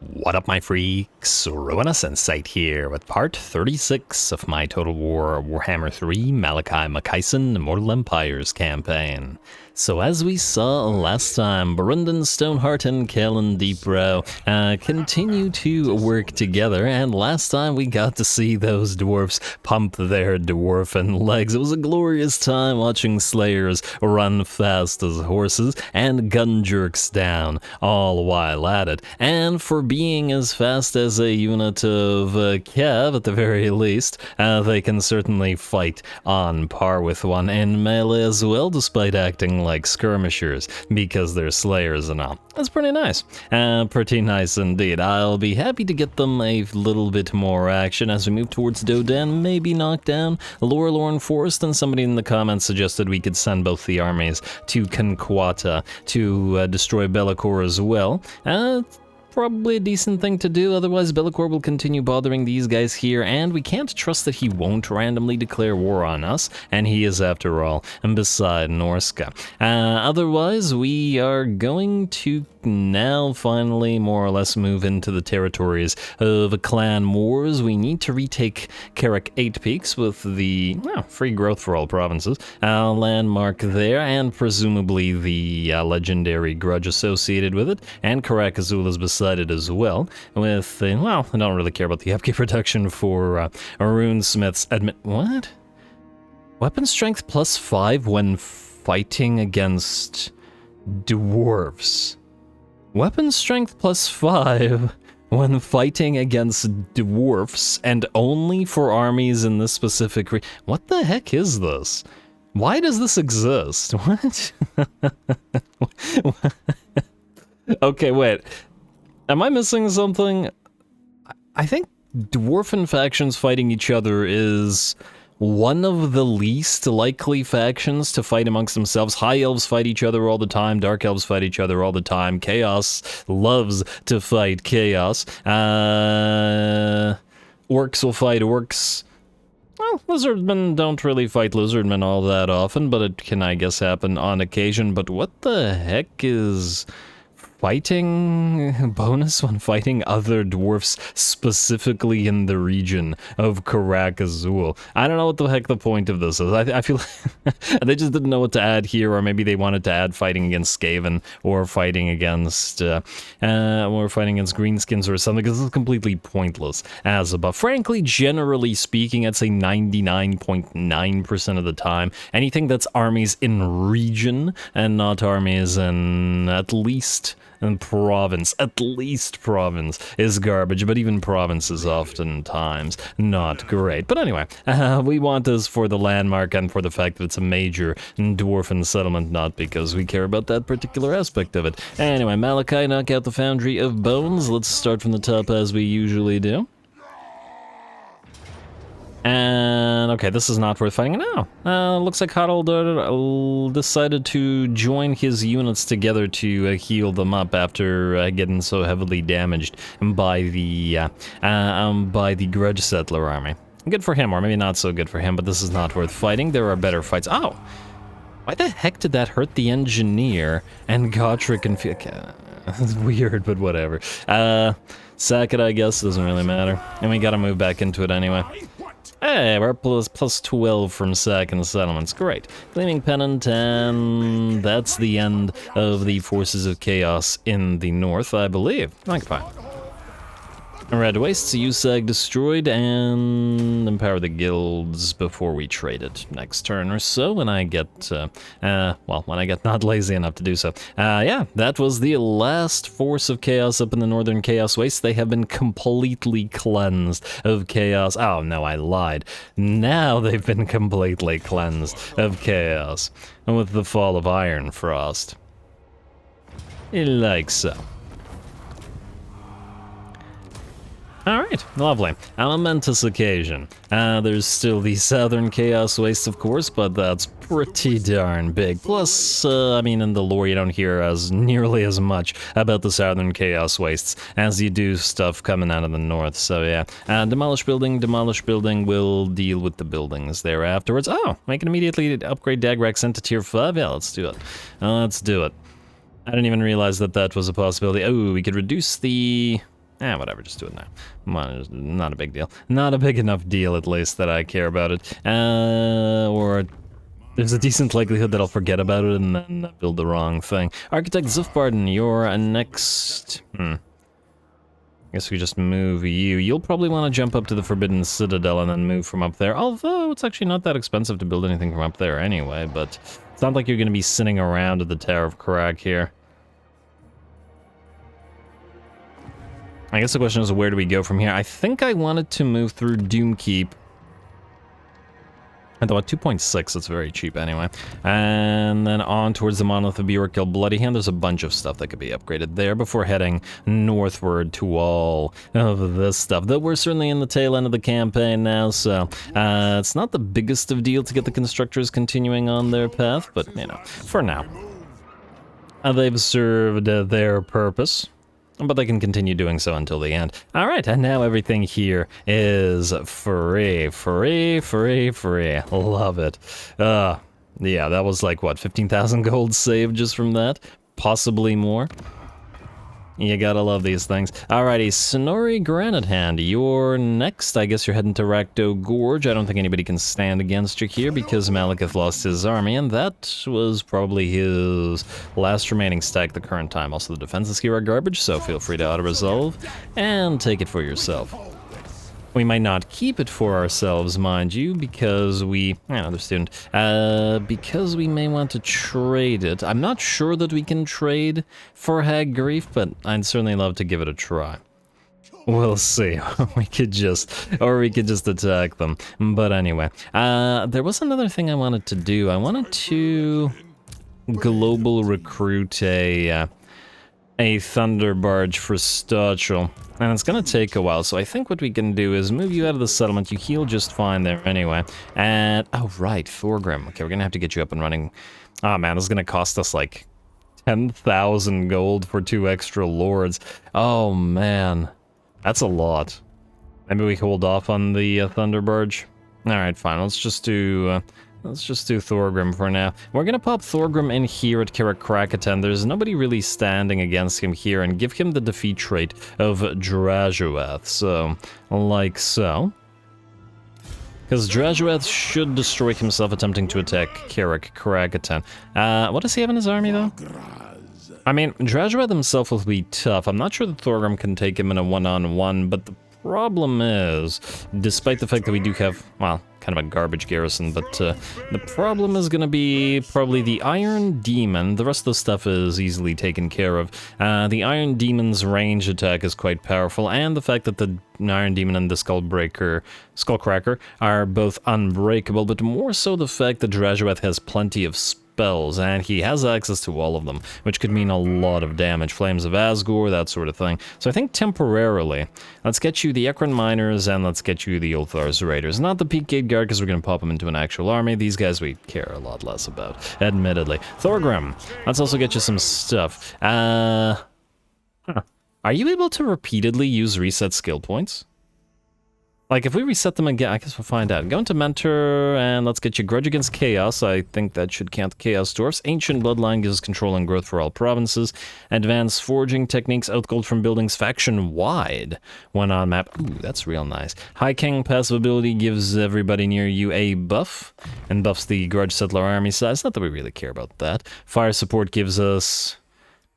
What up, my freaks? RuinusInsight here with part 36 of my Total War Warhammer 3 Malakai Makaisson Immortal Empires campaign. So as we saw last time, Burundan, Stoneheart, and Kalen Deepbrow continue to work together, and last time we got to see those dwarfs pump their dwarfen legs. It was a glorious time watching Slayers run fast as horses and gun jerks down, all while at it. And for being as fast as a unit of Cav, at the very least, they can certainly fight on par with one in melee as well, despite acting like skirmishers, because they're Slayers and all. That's pretty nice. Pretty nice indeed. I'll be happy to get them a little bit more action as we move towards Dodan, maybe knock down Lorelorn Forest, and somebody in the comments suggested we could send both the armies to Kanquata to destroy Bellicor as well. Probably a decent thing to do, otherwise Bellicor will continue bothering these guys here, and we can't trust that he won't randomly declare war on us, and he is, after all, beside Norska. Otherwise, we are going to now finally more or less move into the territories of clan wars. We need to retake Carrick 8 Peaks with the free growth for all provinces landmark there, and presumably the legendary grudge associated with it, and Karak Azul is beside it as well, with well, I don't really care about the upkeep reduction for runesmiths. What? Weapon strength +5 when fighting against dwarves. Weapon strength +5 when fighting against dwarfs, and only for armies in this specific What the heck is this? Why does this exist? What? Okay, wait. Am I missing something? I think dwarfen factions fighting each other is one of the least likely factions to fight amongst themselves. High elves fight each other all the time, dark elves fight each other all the time, chaos loves to fight chaos, orcs will fight orcs. Well, lizardmen don't really fight lizardmen all that often, but it can, I guess, happen on occasion. But what the heck is fighting bonus when fighting other dwarfs, specifically in the region of Karak Azul? I don't know what the heck the point of this is. I feel like they just didn't know what to add here, or maybe they wanted to add fighting against Skaven, or fighting against greenskins or something, because it's completely pointless as a buff. Frankly, generally speaking, I'd say 99.9% of the time, anything that's armies in region and not armies in at least province is garbage, but even province is oftentimes not great. But anyway, we want this for the landmark and for the fact that it's a major dwarfen settlement, not because we care about that particular aspect of it. Anyway, Malakai, knock out the Foundry of Bones. Let's start from the top as we usually do. And okay, this is not worth fighting now. Looks like Huddle decided to join his units together to heal them up after getting so heavily damaged by the Grudge Settler army. Good for him, or maybe not so good for him, but this is not worth fighting. There are better fights. Oh! Why the heck did that hurt the engineer and Gotrek and It's weird, but whatever. Sack it, I guess, doesn't really matter. And we gotta move back into it anyway. Hey, we're plus 12 from sack and settlements. Great. Gleaming Pennant, and that's the end of the Forces of Chaos in the north, I believe. Occupy. Red Wastes, USAG destroyed, and empower the guilds before we trade it next turn or so, when I get, when I get not lazy enough to do so. Yeah, that was the last Force of Chaos up in the Northern Chaos Wastes. They have been completely cleansed of chaos. Oh, no, I lied. Now they've been completely cleansed of chaos with the fall of Iron Frost. Like so. Alright, lovely. A momentous occasion. There's still the Southern Chaos Waste, of course, but that's pretty darn big. Plus, I mean, in the lore you don't hear nearly as much about the Southern Chaos Wastes as you do stuff coming out of the north, so yeah. Demolish building, we'll deal with the buildings there afterwards. Oh, I can immediately upgrade Dagrax into tier 5? Yeah, let's do it. Let's do it. I didn't even realize that that was a possibility. Oh, we could reduce the Whatever, just do it now. Well, not a big deal. Not a big enough deal, at least, that I care about it. Or there's a decent likelihood that I'll forget about it and then build the wrong thing. Architect Zufbarden, you're next... I guess we just move you. You'll probably want to jump up to the Forbidden Citadel and then move from up there. Although, it's actually not that expensive to build anything from up there anyway, but it's not like you're going to be sitting around at the Tower of Crag here. I guess the question is, where do we go from here? I think I wanted to move through Doomkeep. Although at 2.6, it's very cheap anyway. And then on towards the Monolith of Bjorkil Bloody Hand. There's a bunch of stuff that could be upgraded there before heading northward to all of this stuff. Though we're certainly in the tail end of the campaign now, so it's not the biggest of deal to get the constructors continuing on their path, but, you know, for now. They've served their purpose. But they can continue doing so until the end. Alright, and now everything here is free. Free, free, free. Love it. Yeah, that was like, what, 15,000 gold saved just from that? Possibly more. You gotta love these things. Alrighty, Snorri Granite Hand, you're next. I guess you're heading to Rakdo Gorge. I don't think anybody can stand against you here because Malekith lost his army, and that was probably his last remaining stack at the current time. Also, the defenses here are garbage, so feel free to auto-resolve and take it for yourself. We might not keep it for ourselves, mind you, because another student, because we may want to trade it. I'm not sure that we can trade for Hag Grief, but I'd certainly love to give it a try. We'll see. we could just attack them. But anyway, there was another thing I wanted to do. I wanted to global recruit a Thunder Barge for Stochel. And it's gonna take a while, so I think what we can do is move you out of the settlement. You heal just fine there anyway. And, oh right, Thorgrim. Okay, we're gonna have to get you up and running. Oh man, this is gonna cost us like 10,000 gold for 2 extra lords. Oh man, that's a lot. Maybe we hold off on the Thunder Barge. Alright, fine, let's just do Thorgrim for now. We're gonna pop Thorgrim in here at Karak Krakatan. There's nobody really standing against him here, and give him the defeat trait of Drajuath. So, like so. Because Drajuath should destroy himself attempting to attack Karak Krakatan. What does he have in his army, though? I mean, Drajuath himself will be tough. I'm not sure that Thorgrim can take him in a one-on-one, but the problem is, despite the fact that we do have, well, kind of a garbage garrison, but the problem is going to be probably the Iron Demon. The rest of the stuff is easily taken care of. The Iron Demon's range attack is quite powerful, and the fact that the Iron Demon and the Skullcracker are both unbreakable, but more so the fact that Drajuath has plenty of spells, and he has access to all of them, which could mean a lot of damage. Flames of Asgore, that sort of thing. So I think temporarily, let's get you the Ekron Miners, and let's get you the Ulthar's Raiders. Not the Peak Gate Guard, because we're going to pop them into an actual army. These guys we care a lot less about, admittedly. Thorgrim, let's also get you some stuff. Are you able to repeatedly use reset skill points? Like, if we reset them again, I guess we'll find out. Go into Mentor, and let's get you Grudge Against Chaos. I think that should count the Chaos Dwarfs. Ancient Bloodline gives control and growth for all provinces. Advanced Forging Techniques, outgold from buildings faction-wide when on map. Ooh, that's real nice. High King passive ability gives everybody near you a buff, and buffs the Grudge Settler army size. Not that we really care about that. Fire Support gives us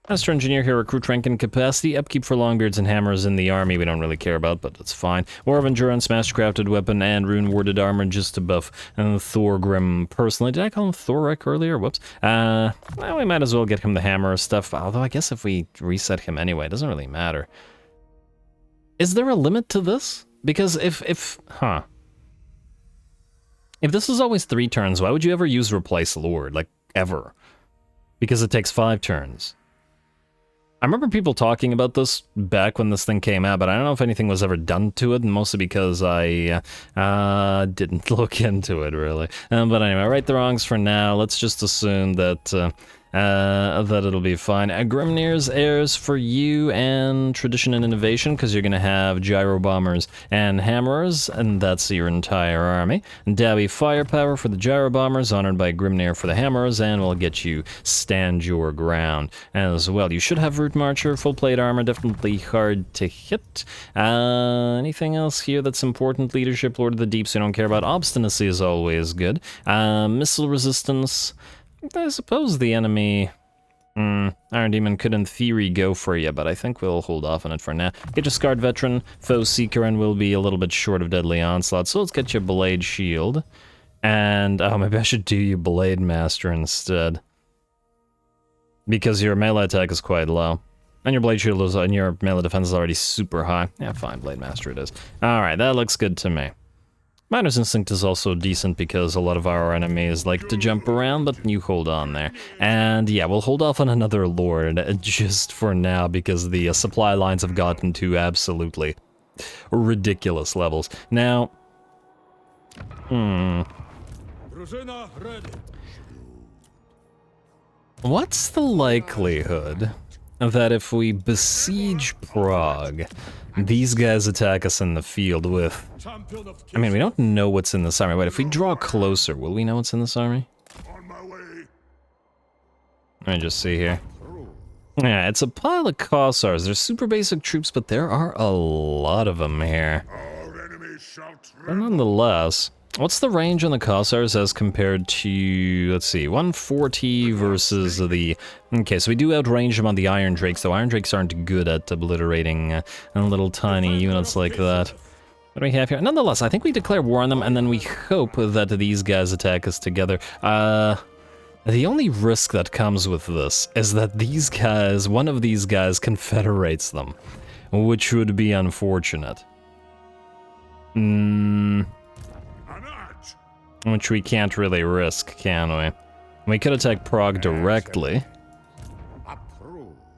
Master Engineer here, recruit rank and capacity. Upkeep for Longbeards and Hammers in the army we don't really care about, but that's fine. War of Endurance, Master Crafted Weapon, and Rune Warded Armor just to buff Thorgrim personally. Did I call him Thorek earlier? Whoops. Well, we might as well get him the hammer stuff, although I guess if we reset him anyway, it doesn't really matter. Is there a limit to this? Because if this is always 3 turns, why would you ever use Replace Lord? Like, ever. Because it takes 5 turns. I remember people talking about this back when this thing came out, but I don't know if anything was ever done to it, mostly because I didn't look into it, really. But anyway, right the wrongs for now. Let's just assume that that it'll be fine. Grimnir's heirs for you, and tradition and innovation, because you're gonna have gyro bombers and hammerers, and that's your entire army. Dabby firepower for the gyro bombers, honored by Grimnir for the hammerers, and we'll get you stand your ground as well. You should have root marcher, full plate armor, definitely hard to hit. Anything else here that's important? Leadership, Lord of the Deep, so you don't care about. Obstinacy is always good. Missile resistance. I suppose the enemy Iron Demon could in theory go for you, but I think we'll hold off on it for now. Get your Scarred Veteran, Foe Seeker, and we'll be a little bit short of Deadly Onslaught, so let's get you Blade Shield. And, oh, maybe I should do you Blade Master instead. Because your melee attack is quite low. And your Blade Shield is, and your melee defense is already super high. Yeah, fine, Blade Master it is. Alright, that looks good to me. Miner's Instinct is also decent because a lot of our enemies like to jump around, but you hold on there. And yeah, we'll hold off on another Lord just for now because the supply lines have gotten to absolutely ridiculous levels. Now, what's the likelihood that if we besiege Prague, these guys attack us in the field with... I mean, we don't know what's in this army. Wait, if we draw closer, will we know what's in this army? Let me just see here. Yeah, it's a pile of Kossars. They're super basic troops, but there are a lot of them here. But nonetheless, what's the range on the Kossars as compared to, let's see, 140 versus the... Okay, so we do outrange them on the Iron Drakes, though Iron Drakes aren't good at obliterating little tiny units like that. What do we have here? Nonetheless, I think we declare war on them, and then we hope that these guys attack us together. The only risk that comes with this is that these guys, one of these guys confederates them, which would be unfortunate. Which we can't really risk, can we? We could attack Prague directly,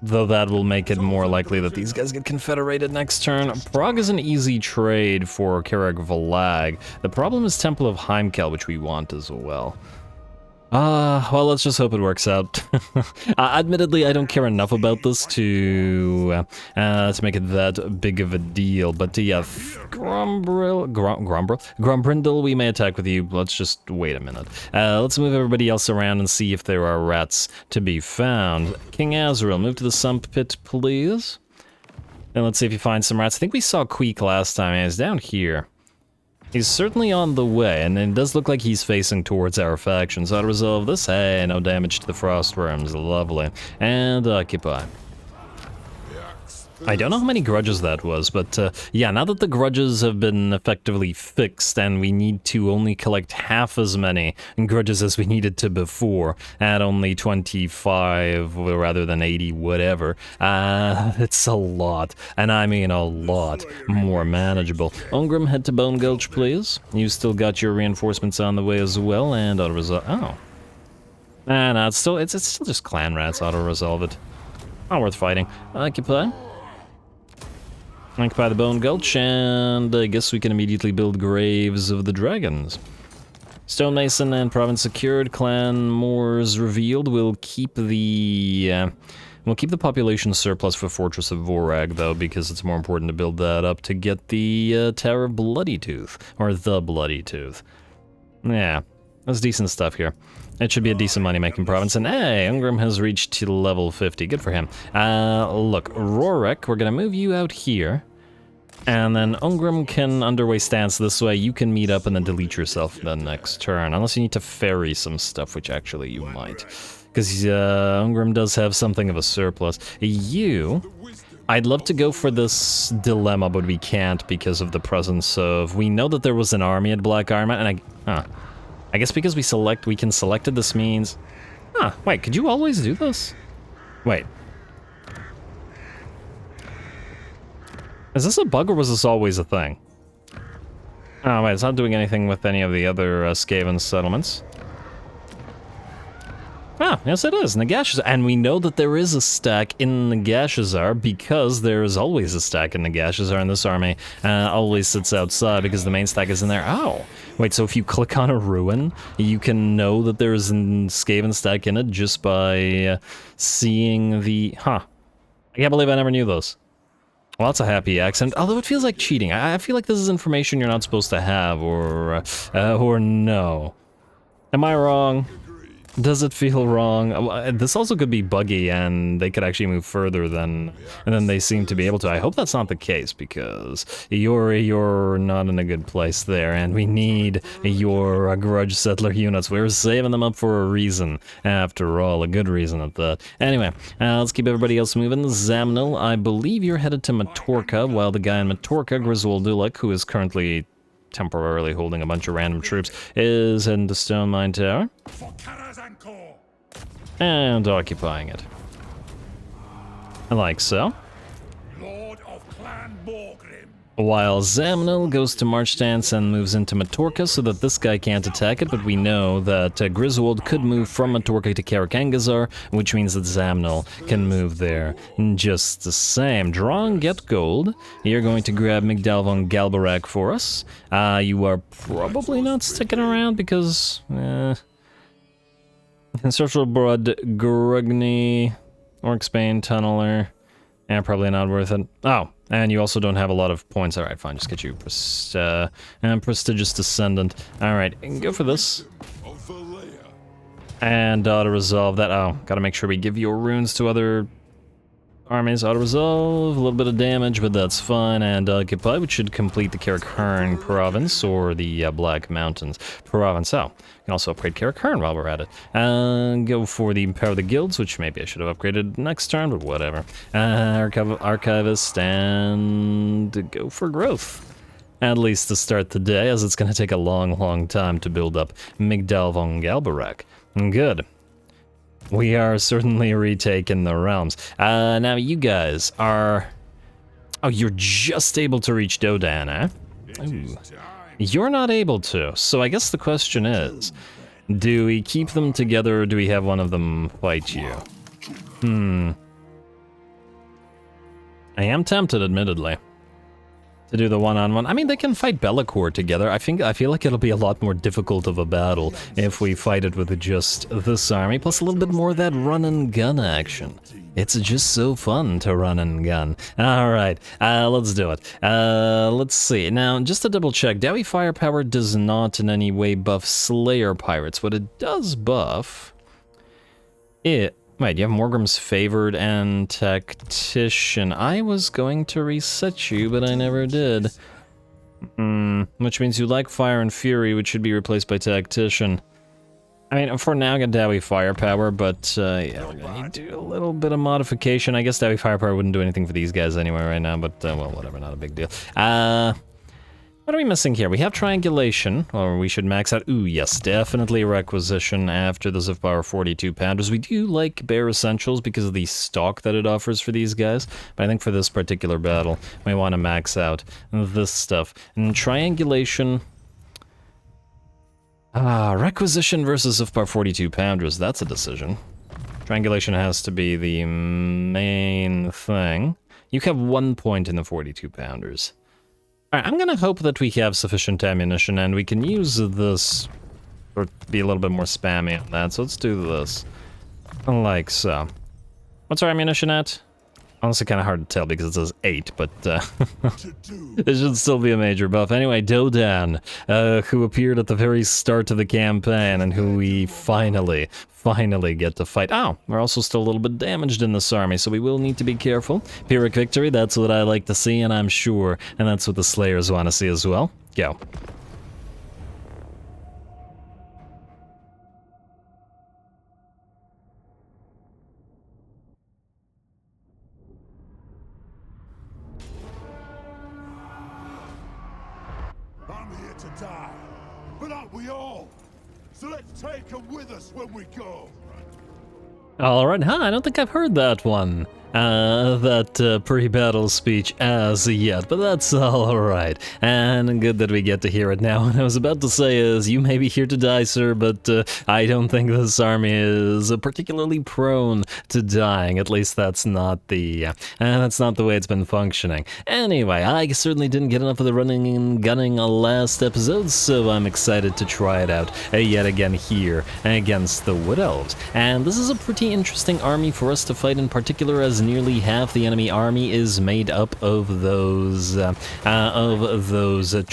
though that will make it more likely that these guys get confederated next turn. Prague is an easy trade for Karag Valag. The problem is Temple of Heimkel, which we want as well. Well, let's just hope it works out. Admittedly, I don't care enough about this to make it that big of a deal, but yeah, Grombrindle, we may attack with you. Let's just wait a minute. Let's move everybody else around and see if there are rats to be found. King Azrael, move to the sump pit, please. And let's see if you find some rats. I think we saw Queek last time. He's down here. He's certainly on the way, and it does look like he's facing towards our faction, so I'll resolve this. Hey, no damage to the frostworms, lovely. And occupy. I don't know how many grudges that was, but yeah, now that the grudges have been effectively fixed and we need to only collect half as many grudges as we needed to before, at only 25 rather than 80, whatever, it's a lot, and I mean a lot more manageable. Ungrim, head to Bone Gulch, please. You still got your reinforcements on the way as well, and auto-resolve. Oh. No, it's still just clan rats, auto-resolve it. Not worth fighting. Occupy. Occupy the Bone Gulch, and I guess we can immediately build Graves of the Dragons. Stonemason and Province secured, Clan Moors revealed. We'll keep the population surplus for Fortress of Vorag, though, because it's more important to build that up to get the Tower of Bloody Tooth, or the Bloody Tooth. Yeah, that's decent stuff here. It should be a decent money-making province, and hey, Ungrim has reached to level 50. Good for him. Look, Rorek, we're gonna move you out here, and then Ungrim can underway stance this way. You can meet up and then delete yourself the next turn, unless you need to ferry some stuff, which actually you might, because Ungrim does have something of a surplus. I'd love to go for this dilemma, but we can't because of the presence of... We know that there was an army at Black Arma, and I guess because we can select it, this means... wait, could you always do this? Wait. Is this a bug or was this always a thing? Oh, wait, it's not doing anything with any of the other Skaven settlements. Yes, it is. Nagashazar. And we know that there is a stack in Nagashazar because there is always a stack in Nagashazar, and this army always sits outside because the main stack is in there. Oh, wait, so if you click on a ruin, you can know that there is a Skaven stack in it just by seeing the... Huh. I can't believe I never knew those. Well, that's a happy accident, although it feels like cheating. I feel like this is information you're not supposed to have, or no. Am I wrong? Does it feel wrong? This also could be buggy, and they could actually move further than they seem to be able to. I hope that's not the case, because you're not in a good place there, and we need your grudge settler units. We're saving them up for a reason, after all, a good reason at that. Anyway, let's keep everybody else moving. Zamnil, I believe you're headed to Matorka, while the guy in Matorka, Griswold Dulek, who is currently temporarily holding a bunch of random troops, is heading to Stone Mine Tower and occupying it. Like so. Lord of Clan Borgrim. While Zamnil goes to March Stance and moves into Matorka so that this guy can't attack it, but we know that Griswold could move from Matorka to Karakangazar, which means that Zamnil can move there just the same. Draw and get gold. You're going to grab Migdal von Galbarak for us. You are probably not sticking around because... Social Blood, Grungni, Orcsbane, Tunneler, and probably not worth it. Oh, and you also don't have a lot of points. Alright, fine, just get you Prestigious Descendant. Alright, go for this. And auto-resolve that. Oh, gotta make sure we give your runes to other armies. Auto-resolve, a little bit of damage, but that's fine. And occupy, which should complete the Karakharn province, or the Black Mountains province. Oh, you can also upgrade Karakharn while we're at it. Go for the Power of the Guilds, which maybe I should have upgraded next turn, but whatever. Archivist, and go for growth. At least to start the day, as it's going to take a long time to build up Migdal von Galbarak. Good. We are certainly retaking the realms. Now you guys are... Oh, you're just able to reach Dodan, eh? Ooh. You're not able to, so I guess the question is, do we keep them together or do we have one of them fight you? I am tempted, admittedly, to do the one-on-one. I mean, they can fight Be'lakor together. I feel like it'll be a lot more difficult of a battle if we fight it with just this army, plus a little bit more of that run-and-gun action. It's just so fun to run and gun. Alright, let's do it. Let's see. Now, just to double check, Dowie Firepower does not in any way buff Slayer Pirates. What it does buff... Wait, you have Morgrim's Favored and Tactician. I was going to reset you, but I never did. Which means you like Fire and Fury, which should be replaced by Tactician. I mean, for now, I got Dowie Firepower, but yeah, we're gonna need to do a little bit of modification. I guess Dowie Firepower wouldn't do anything for these guys anyway right now, but, well, whatever, not a big deal. What are we missing here? We have Triangulation, or we should max out... Ooh, yes, definitely Requisition after the Ziv Power 42 Pounders. We do like Bare Essentials because of the stock that it offers for these guys, but I think for this particular battle, we want to max out this stuff. And Triangulation... Requisition versus Ziv Power 42 Pounders, that's a decision. Triangulation has to be the main thing. You have 1 point in the 42 Pounders. Alright, I'm gonna hope that we have sufficient ammunition and we can use this, or be a little bit more spammy on that, so let's do this. Like so. What's our ammunition at? Honestly, kind of hard to tell because it says 8, but it should still be a major buff. Anyway, Dodan, who appeared at the very start of the campaign and who we finally get to fight. Oh, we're also still a little bit damaged in this army, so we will need to be careful. Pyrrhic victory, that's what I like to see, and I'm sure, and that's what the Slayers want to see as well. Go. Take them with us when we go. All right, huh? I don't think I've heard that one. that pre-battle speech as yet, but that's alright, and good that we get to hear it now. And I was about to say is, you may be here to die, sir, but I don't think this army is particularly prone to dying. At least that's not the way it's been functioning. Anyway, I certainly didn't get enough of the running and gunning last episode, so I'm excited to try it out yet again here against the Wood Elves. And this is a pretty interesting army for us to fight, in particular as nearly half the enemy army is made up of those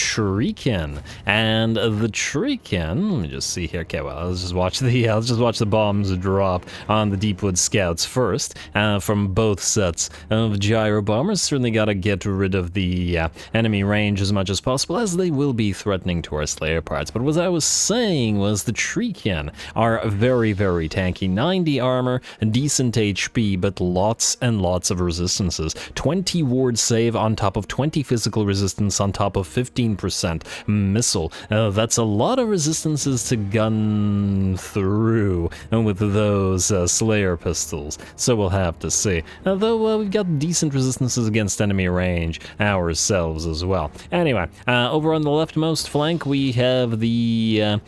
Shuriken. And the Shuriken, let me just see here. Okay, well, let's just watch the bombs drop on the Deepwood Scouts first from both sets of gyro bombers. Certainly got to get rid of the enemy range as much as possible, as they will be threatening to our Slayer parts. But what I was saying was the Shuriken are very, very tanky. 90 armor, decent HP, but lots and lots of resistances. 20 ward save on top of 20 physical resistance on top of 15% missile. That's a lot of resistances to gun through with those Slayer pistols, so we'll have to see. Though we've got decent resistances against enemy range ourselves as well. Anyway, over on the leftmost flank we have the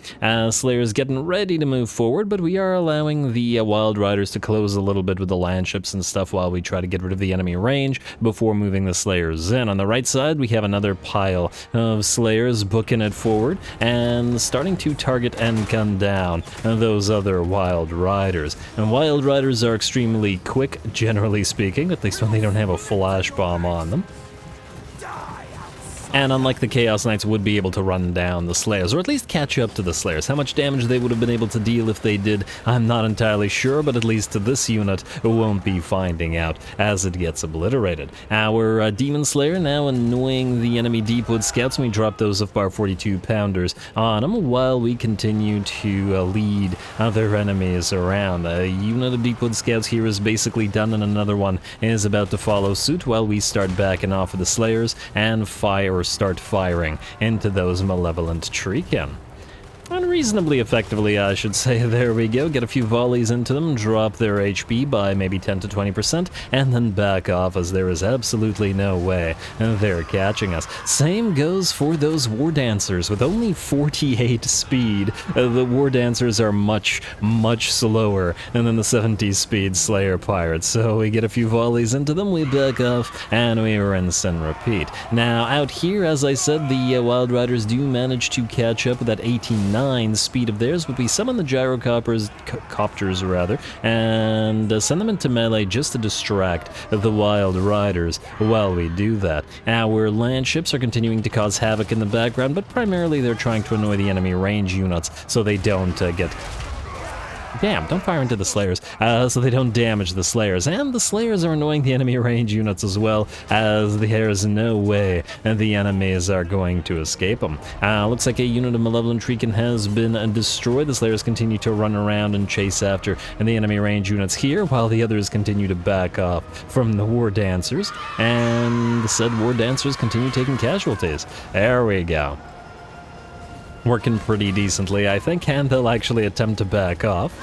Slayers getting ready to move forward, but we are allowing the Wild Riders to close a little bit with the landships and stuff while we try to get rid of the enemy range before moving the Slayers in. On the right side we have another pile of Slayers booking it forward and starting to target and gun down those other Wild Riders. And Wild Riders are extremely quick, generally speaking, at least when they don't have a flash bomb on them. And unlike the Chaos Knights, would be able to run down the Slayers, or at least catch up to the Slayers. How much damage they would have been able to deal if they did, I'm not entirely sure, but at least this unit won't be finding out as it gets obliterated. Our Demon Slayer now annoying the enemy Deepwood Scouts, and we drop those of our 42 pounders on them while we continue to lead other enemies around. A unit of Deepwood Scouts here is basically done, and another one is about to follow suit while we start backing off of the Slayers and start firing into those malevolent Shuriken. Unreasonably effectively, I should say. There we go. Get a few volleys into them, drop their HP by maybe 10 to 20%, and then back off, as there is absolutely no way they're catching us. Same goes for those War Dancers. With only 48 speed, the War Dancers are much, much slower than the 70 speed Slayer Pirates. So we get a few volleys into them, we back off, and we rinse and repeat. Now, out here, as I said, the Wild Riders do manage to catch up with that 89 speed of theirs, but we summon the gyrocopters and send them into melee just to distract the Wild Riders while we do that. Our land ships are continuing to cause havoc in the background, but primarily they're trying to annoy the enemy range units so they don't get... Damn, don't fire into the Slayers, so they don't damage the Slayers. And the Slayers are annoying the enemy range units as well, as there is no way the enemies are going to escape them. Looks like a unit of Malevolent Shuriken has been destroyed. The Slayers continue to run around and chase after the enemy range units here, while the others continue to back off from the War Dancers. And the said War Dancers continue taking casualties. There we go. Working pretty decently, I think, and they'll actually attempt to back off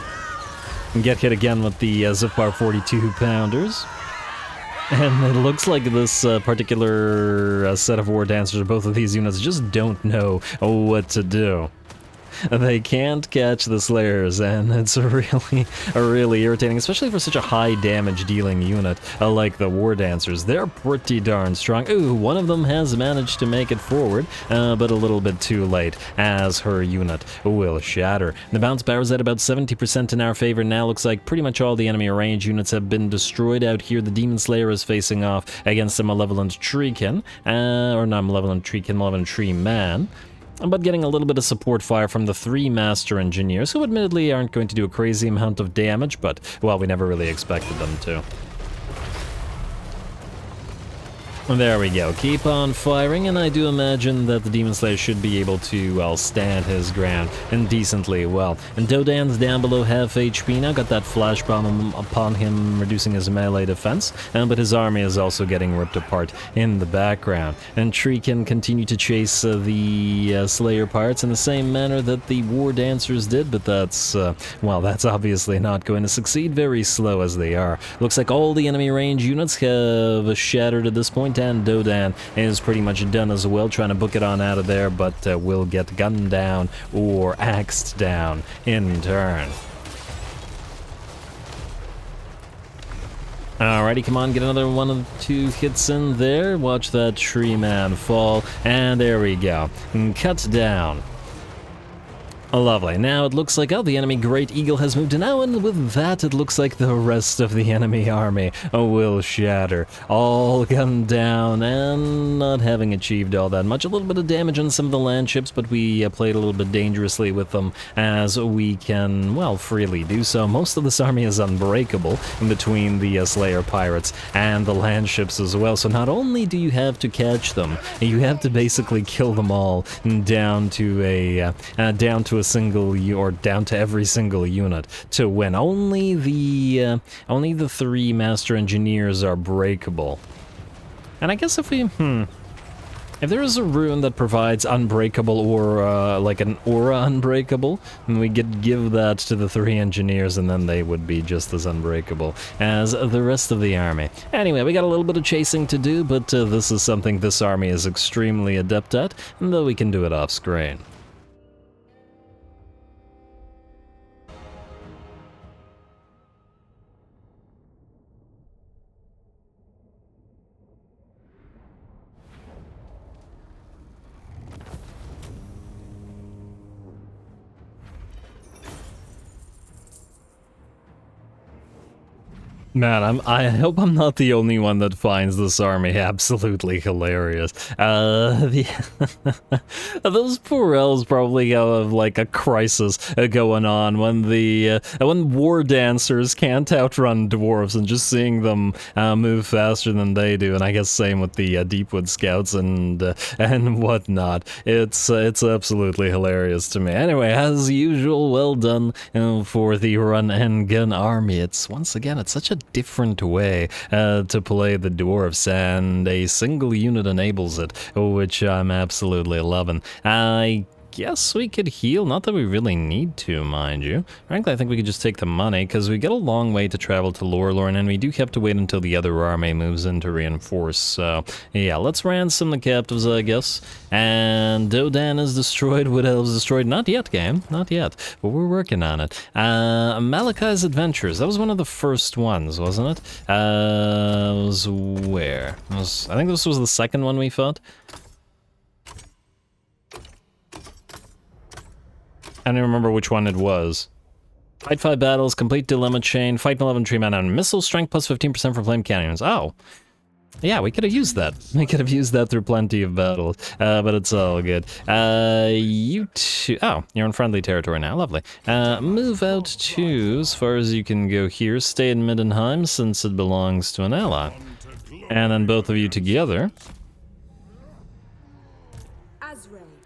and get hit again with the Zipbar 42 pounders. And it looks like this particular set of War Dancers, both of these units, just don't know what to do. They can't catch the Slayers, and it's really irritating, especially for such a high damage dealing unit like the War Dancers. They're pretty darn strong. Ooh, one of them has managed to make it forward, but a little bit too late, as her unit will shatter. The bounce power is at about 70% in our favor now. Looks like pretty much all the enemy range units have been destroyed out here. The Demon Slayer is facing off against the Malevolent Shuriken, or not Malevolent Shuriken, Malevolent Tree Man. But getting a little bit of support fire from the 3 Master Engineers, who admittedly aren't going to do a crazy amount of damage, but, well, we never really expected them to. There we go. Keep on firing, and I do imagine that the Demon Slayer should be able to, well, stand his ground and decently well. And Dodan's down below half HP now, got that flash bomb upon him, reducing his melee defense, but his army is also getting ripped apart in the background. And Tree can continue to chase the Slayer pirates in the same manner that the War Dancers did, but that's, well, that's obviously not going to succeed, very slow as they are. Looks like all the enemy range units have shattered at this point, and Dodan is pretty much done as well, trying to book it on out of there, but will get gunned down or axed down in turn. Alrighty, come on, get another 1 or 2 hits in there. Watch that tree man fall, and there we go. And cut down. Lovely. Now it looks like, oh, the enemy Great Eagle has moved in now, and with that it looks like the rest of the enemy army will shatter. All gunned down and not having achieved all that much. A little bit of damage on some of the land ships, but we played a little bit dangerously with them as we can, well, freely do so. Most of this army is unbreakable in between the Slayer pirates and the land ships as well. So not only do you have to catch them, you have to basically kill them all down to a single or down to every single unit to win. Only the 3 master engineers are breakable. And I guess if there is a rune that provides unbreakable or like an aura unbreakable, then we could give that to the 3 engineers, and then they would be just as unbreakable as the rest of the army. Anyway, we got a little bit of chasing to do, but this is something this army is extremely adept at, and though we can do it off screen. Man, I hope I'm not the only one that finds this army absolutely hilarious. Those poor elves probably have like a crisis going on when war dancers can't outrun dwarves, and just seeing them move faster than they do, and I guess same with the Deepwood Scouts and whatnot. It's absolutely hilarious to me. Anyway, as usual, well done for the run and gun army. It's such a different way to play the dwarves, and a single unit enables it, which I'm absolutely loving. I guess we could heal, not that we really need to, mind you. Frankly, I think we could just take the money, because we get a long way to travel to Lorelorn, and we do have to wait until the other army moves in to reinforce. So yeah, let's ransom the captives, I guess. And Dodan is destroyed. Wood Elves destroyed. Not yet, game. Not yet. But we're working on it. Malakai's Adventures. That was one of the first ones, wasn't it? Was where? I think this was the second one we fought. I don't remember which one it was. Fight 5 battles, complete dilemma chain, fight 11 tree man, and missile strength plus 15% from flame cannons. Oh. Yeah, we could have used that. We could have used that through plenty of battles, but it's all good. You two... Oh, you're in friendly territory now. Lovely. Move out to, as far as you can go here, stay in Middenheim, since it belongs to an ally. And then both of you together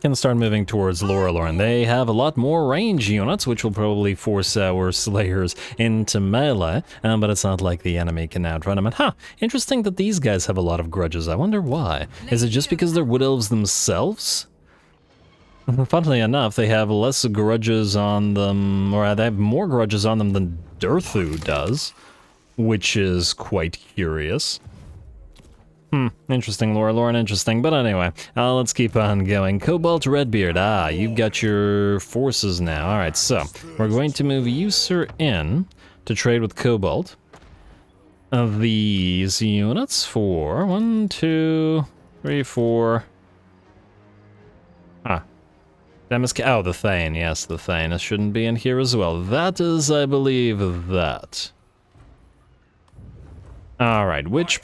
can start moving towards Lorelorn. They have a lot more range units, which will probably force our Slayers into melee, but it's not like the enemy can outrun them. And interesting that these guys have a lot of grudges. I wonder why. Is it just because they're Wood Elves themselves? Funnily enough, they have less grudges on them, or they have more grudges on them than Durthu does, which is quite curious. Interesting, Lorelorn, interesting. But anyway, let's keep on going. Cobalt Redbeard, you've got your forces now. Alright, so we're going to move you, sir, in to trade with Cobalt. These units for 1, 2, 3, 4. Oh, the Thane, yes, the Thane. It shouldn't be in here as well. That is, I believe, that. Alright, which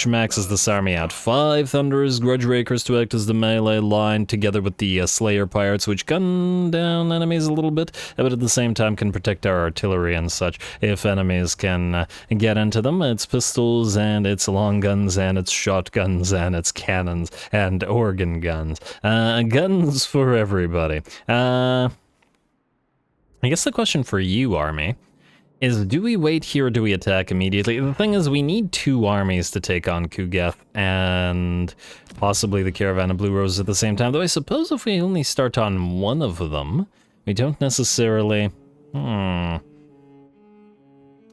maxes this army out? 5 Thunderers, Grudge Rakers to act as the melee line, together with the Slayer Pirates, which gun down enemies a little bit, but at the same time can protect our artillery and such. If enemies can get into them, it's pistols, and it's long guns, and it's shotguns, and it's cannons, and organ guns. Guns for everybody. I guess the question for you, army, is do we wait here or do we attack immediately? The thing is, we need 2 armies to take on Kugath and possibly the Caravan of Blue Roses at the same time, though I suppose if we only start on one of them, we don't necessarily...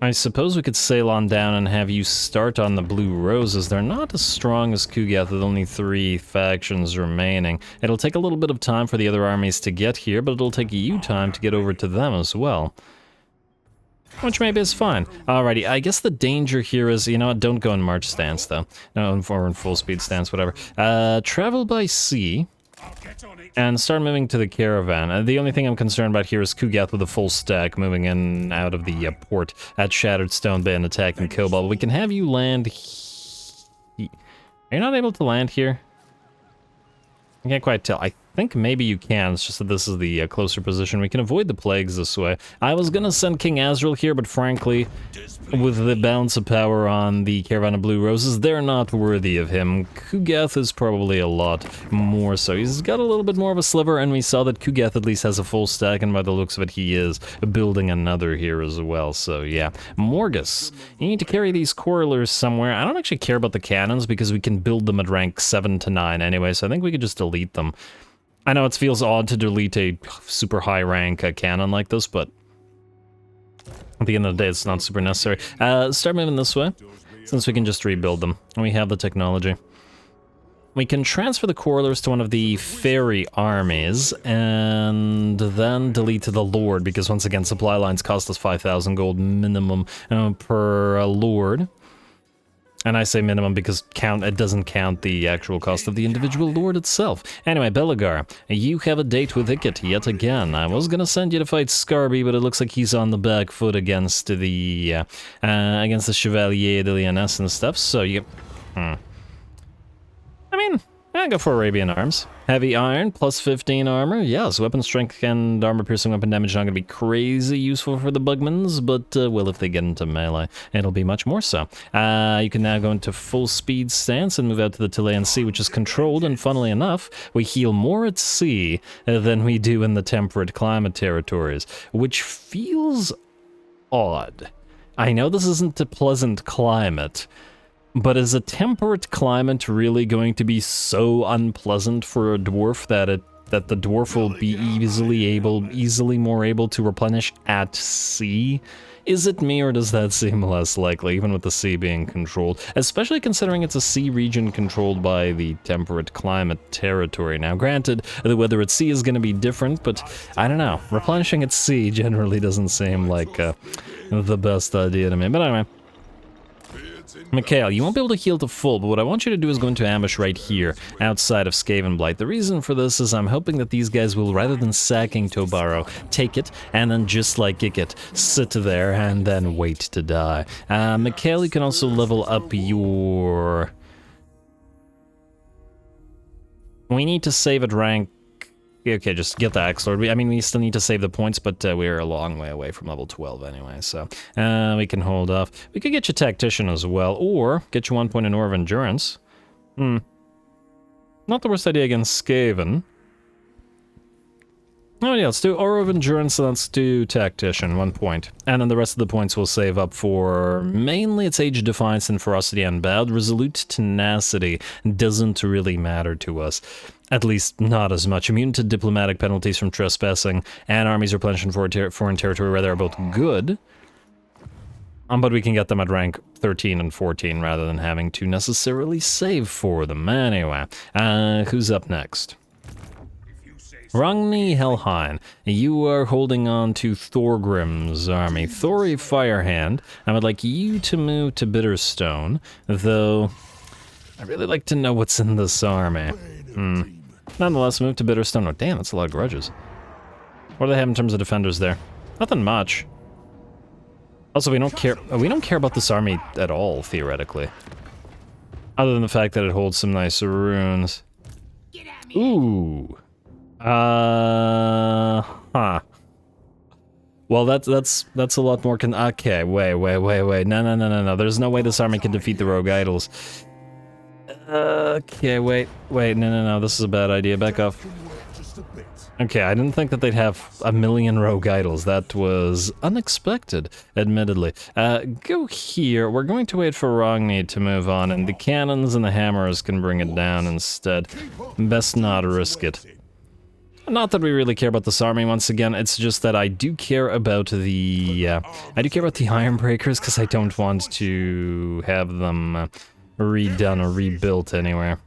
I suppose we could sail on down and have you start on the Blue Roses. They're not as strong as Kugath with only 3 factions remaining. It'll take a little bit of time for the other armies to get here, but it'll take you time to get over to them as well. Which maybe is fine. Alrighty, I guess the danger here is, you know what, don't go in march stance though. No, or in full speed stance, whatever. Travel by sea, and start moving to the caravan. The only thing I'm concerned about here is Kugath with a full stack moving in out of the port at Shattered Stone Bay and attacking Cobalt. We can have you land Are you not able to land here? I can't quite tell. I think maybe you can, it's just that this is the closer position. We can avoid the plagues this way. I was gonna send King Azrael here, but frankly, with the balance of power on the Caravan of Blue Roses, they're not worthy of him. Kugath is probably a lot more so. He's got a little bit more of a sliver, and we saw that Kugath at least has a full stack, and by the looks of it, he is building another here as well, so yeah. Morgus, you need to carry these Quarrelers somewhere. I don't actually care about the cannons, because we can build them at rank 7 to 9 anyway, so I think we could just delete them. I know it feels odd to delete a super high rank cannon like this, but at the end of the day, it's not super necessary. Start moving this way, since we can just rebuild them. We have the technology. We can transfer the Quarrelers to one of the fairy armies, and then delete the Lord, because once again, supply lines cost us 5,000 gold minimum per Lord. And I say minimum because it doesn't count the actual cost of the individual lord itself. Anyway, Belagar, you have a date with Ikit yet again. I was gonna send you to fight Scarby, but it looks like he's on the back foot against the Chevalier de Lyonesse and stuff, so you... I mean, I go for Arabian Arms. Heavy iron, plus 15 armor. Yes, weapon strength and armor-piercing weapon damage not going to be crazy useful for the Bugmans, but, well, if they get into melee, it'll be much more so. You can now go into full speed stance and move out to the Chilean Sea, which is controlled, and funnily enough, we heal more at sea than we do in the temperate climate territories, which feels odd. I know this isn't a pleasant climate, but is a temperate climate really going to be so unpleasant for a dwarf that the dwarf will be easily more able to replenish at sea? Is it me, or does that seem less likely, even with the sea being controlled? Especially considering it's a sea region controlled by the temperate climate territory. Now, granted, the weather at sea is going to be different, but I don't know. Replenishing at sea generally doesn't seem like the best idea to me. But anyway. Mikhail, you won't be able to heal to full, but what I want you to do is go into ambush right here, outside of Skavenblight. The reason for this is I'm hoping that these guys will, rather than sacking Tobaro, take it, and then just like Ikit, sit there and then wait to die. Mikhail, you can also level up your... We need to save at rank... Okay, just get the Axe Lord. I mean, we still need to save the points, but we're a long way away from level 12 anyway, so we can hold off. We could get you Tactician as well, or get you 1 point in Aura of Endurance. Not the worst idea against Skaven. Oh yeah, let's do Aura of Endurance, and let's do Tactician, 1 point. And then the rest of the points we'll save up for, mainly it's Age of Defiance and Ferocity Unbowed. Resolute Tenacity doesn't really matter to us. At least, not as much. Immune to diplomatic penalties from trespassing and armies replenishing foreign territory, rather, are both good. But we can get them at rank 13 and 14 rather than having to necessarily save for them. Anyway, who's up next? Grungni Helheim, you are holding on to Thorgrim's army. Thori Firehand, I would like you to move to Bitterstone, though I'd really like to know what's in this army. Nonetheless, move to Bitterstone. Oh, damn, that's a lot of grudges. What do they have in terms of defenders there? Nothing much. Also, we don't care about this army at all, theoretically. Other than the fact that it holds some nice runes. Ooh. Huh. Well, that's a lot more okay, wait. No. There's no way this army can defeat the rogue idols. Okay, wait. No. This is a bad idea. Back off. Okay, I didn't think that they'd have 1,000,000 rogue idols. That was unexpected, admittedly. Go here. We're going to wait for Grungni to move on, and the cannons and the hammers can bring it down instead. Best not risk it. Not that we really care about this army once again, it's just that I do care about the iron breakers, because I don't want to have them redone or rebuilt anywhere.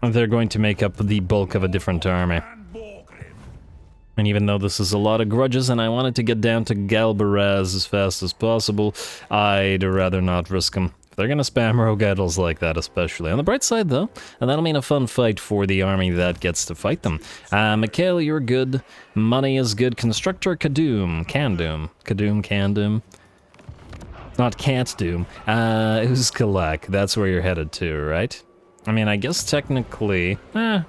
They're going to make up the bulk of a different army. And even though this is a lot of grudges and I wanted to get down to Galbaraz as fast as possible, I'd rather not risk them. They're gonna spam rogue idols like that, especially. On the bright side, though, and that'll mean a fun fight for the army that gets to fight them. Mikhail, you're good. Money is good. Constructor, Kadum. Can-doom. Not can't doom. Uzkalak, that's where you're headed to, right? I mean, I guess technically... No,